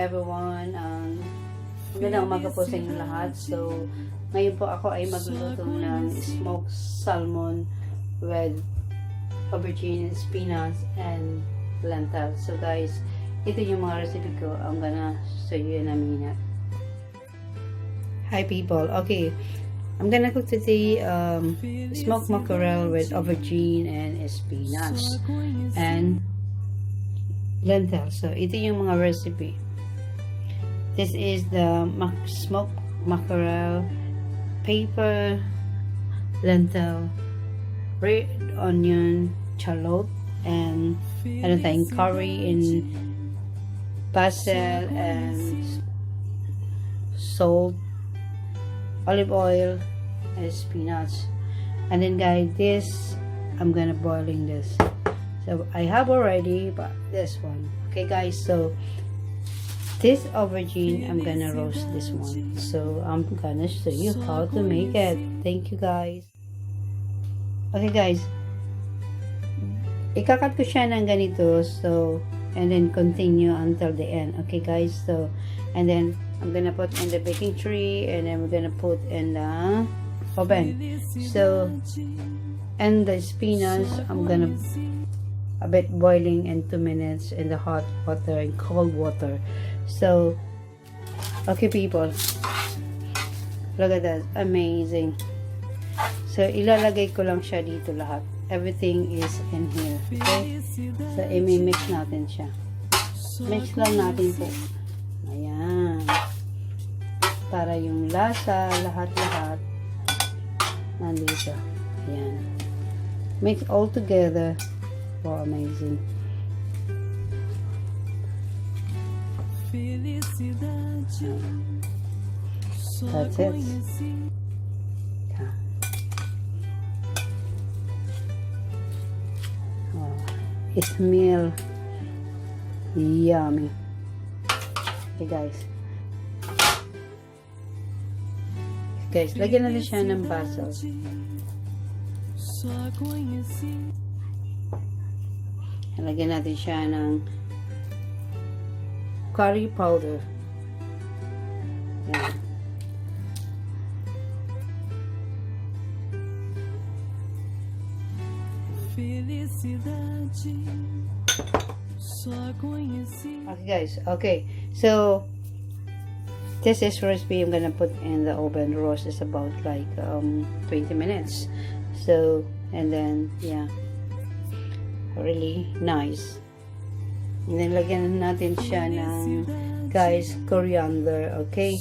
everyone. Magandang umaga po sa inyo lahat. So, ngayon po ako ay magluluto ng smoked salmon with aubergine, spinach, and lentil. So guys, ito yung mga recipe ko. I'm gonna show you in a minute. Hi people. Okay, I'm gonna cook today smoked mackerel with aubergine and spinach and lentil. So, ito yung mga recipe. This is the smoked mackerel, paper, lentil, red onion, shallot, and ano tayong curry and basil and salt, olive oil, and spinach. And then guys, this I'm gonna boiling this. So I have already but this one. Okay guys, so this aubergine I'm gonna roast this one. So I'm gonna show you how to make it. Thank you guys. Okay guys, ikakat ko siya ng ganito, so and then continue until the end. Okay guys, so and then I'm gonna put in the baking tray and then we're gonna put in the oven. So and the spinach I'm gonna a bit boiling in 2 minutes in the hot water and cold water. So okay people, look at that, amazing. So ilalagay ko lang siya dito lahat. Everything is in here. Okay, so i-mix natin siya. Mix lang natin po. Ayan, para yung lasa lahat nandito. Ayan, mix all together. Wow, amazing. That's it. Oh, it smells yummy. Okay guys. Guys, lagyan natin siya ng basil. Lagyan natin siya ng curry powder. Yan. Okay guys, okay. So this is recipe I'm gonna put in the oven. Roast is about like 20 minutes. So and then yeah, really nice. And then lagyan natin siya ng guys coriander, okay?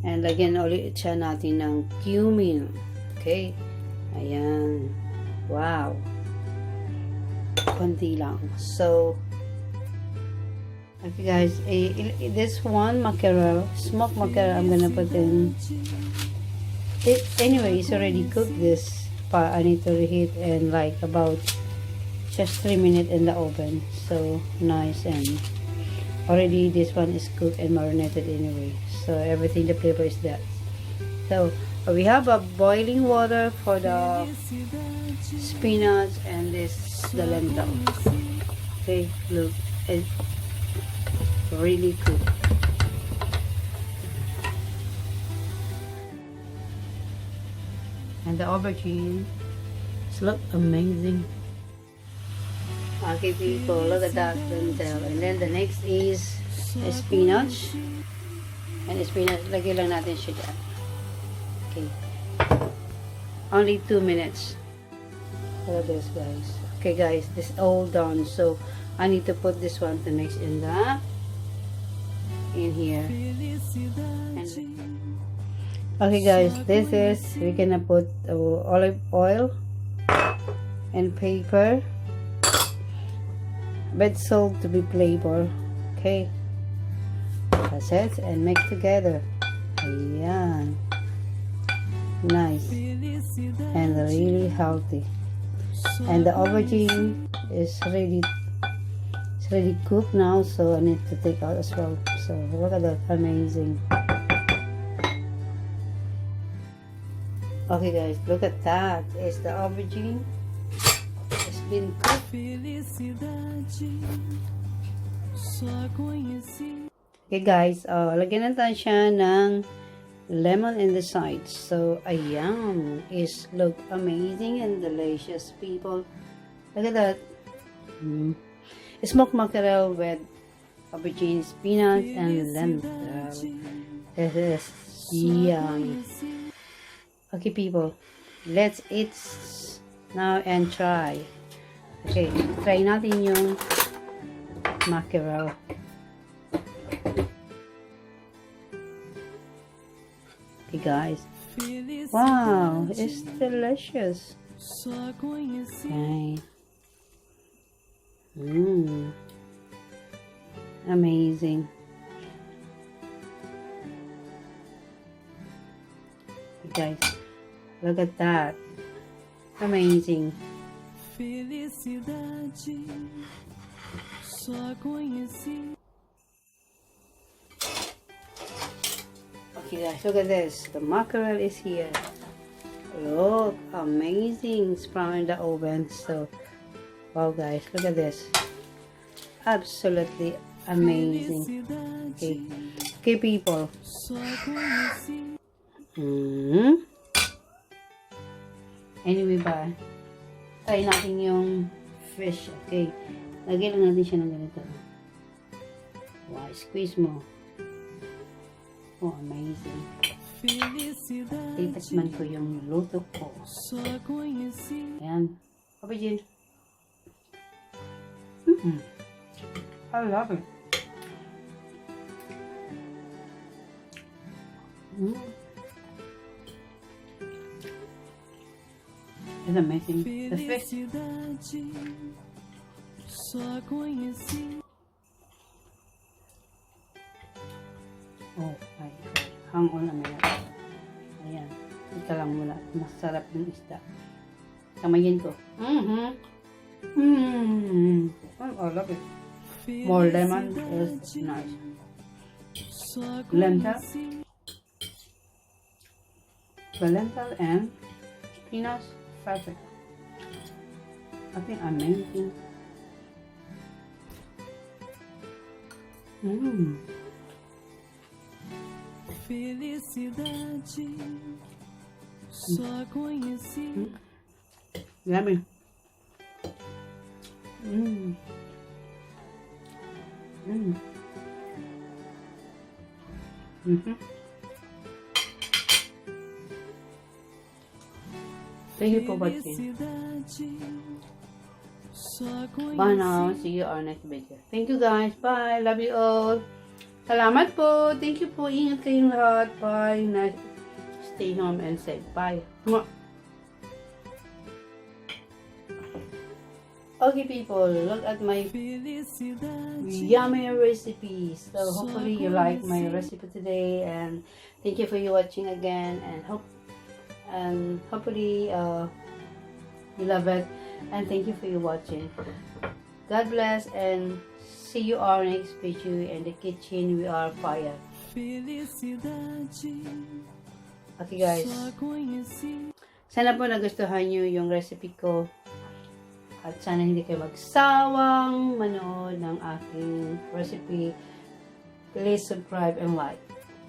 And lagyan ulit siya natin ng cumin, okay? Ayan, wow, konti lang. So okay guys, this one mackerel, smoked mackerel, I'm gonna put in it anyway. It's already cooked. This I need to reheat and like about just 3 minutes in the oven. So nice, and already this one is cooked and marinated anyway. So everything, the flavor is there. So we have a boiling water for the spinach and this the lentil. Okay, look, it's really good. And the aubergine look amazing. Okay people, look at that lentil. And then the next is spinach. And spinach, lagyan lang natin siya dyan. Okay, only 2 minutes. Look at this guys. Okay guys, this is all done. So I need to put this one to mix in here. And okay guys, this is, we're gonna put olive oil and paper, bit salt to be flavor. Okay, that's it, and mix together. Ayan, nice and really healthy. And the aubergine is ready. It's ready cooked now, so I need to take out as well. So look at that, amazing. Okay guys, look at that. It's the aubergine. It's been cooked. Okay guys, lagyan natin siya ng lemon in the sides. So, ayan, is look amazing and delicious, people. Look at that. Smoked mackerel with aubergine, spinach, and lentil. This is yummy. Okay, people, let's eat now and try. Okay, try natin yung mackerel. Okay, guys. Wow, it's delicious. Okay. Amazing. Okay, guys, look at that. Amazing. Okay guys, look at this. The mackerel is here. Look, amazing. It's from in the oven. So, wow guys, look at this. Absolutely amazing. Okay, okay people. Anyway ba, try natin yung fish. Okay, lagyan lang natin siya ng ganito. Wow, squeeze mo. Oh, amazing. Titikman ko yung luto ko. Ayan. Aubergine. I love it. It's amazing. The fish. Oh my God. Hang on a minute. Ayan. Ika lang mula. Masarap yung isda. Kamayin ko. I love it. More lemon is nice. Lentil. The lentil and spinach. Perfect. I think amazing. Felicidade só conheci. Yummy. Thank you for watching. Bye now. See you on next video. Thank you guys. Bye. Love you all. Salamat po. Thank you po. Ingat kayong lahat. Bye. Nice. Stay home and safe. Bye. Okay people, look at my yummy recipes. So hopefully you like my recipe today, and thank you for you watching again, and hopefully you love it, and thank you for you watching. God bless, and see you all next video in the kitchen. We are fire. Okay guys, sana po nagustuhan nyo yung recipe ko, at sana hindi kayo magsawang manood ng aking recipe. Please subscribe and like.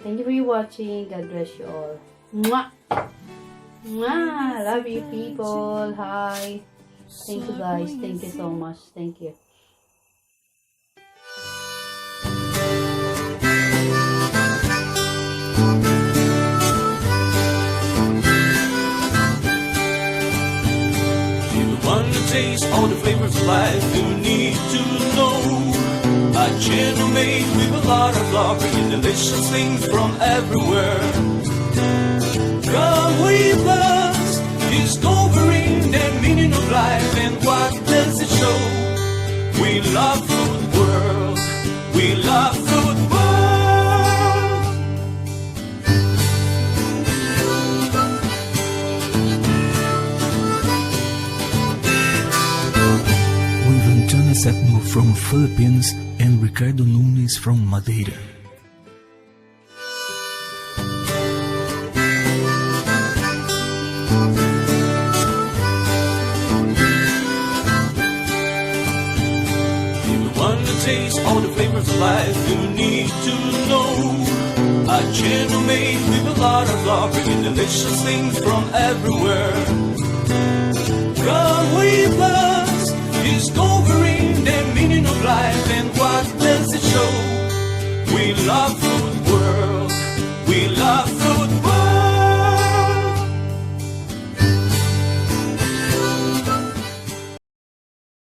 Thank you for you watching. God bless you all. Mwah! Mwah! Love you people. Hi. Thank you guys. Thank you so much. Thank you. Taste all the flavors of life you need to know. A channel made with a lot of love, bringing delicious things from everywhere. Come with us, discovering the meaning of life, and what does it show? We love food world. We love food world. Antonia septimo from Philippines and Ricardo Nunes from Madeira. If you want to taste all the flavors of life you need to know. A channel made with a lot of love, bringing delicious things from everywhere. Come with us, discovering the meaning of life and what does it show. We love food world, we love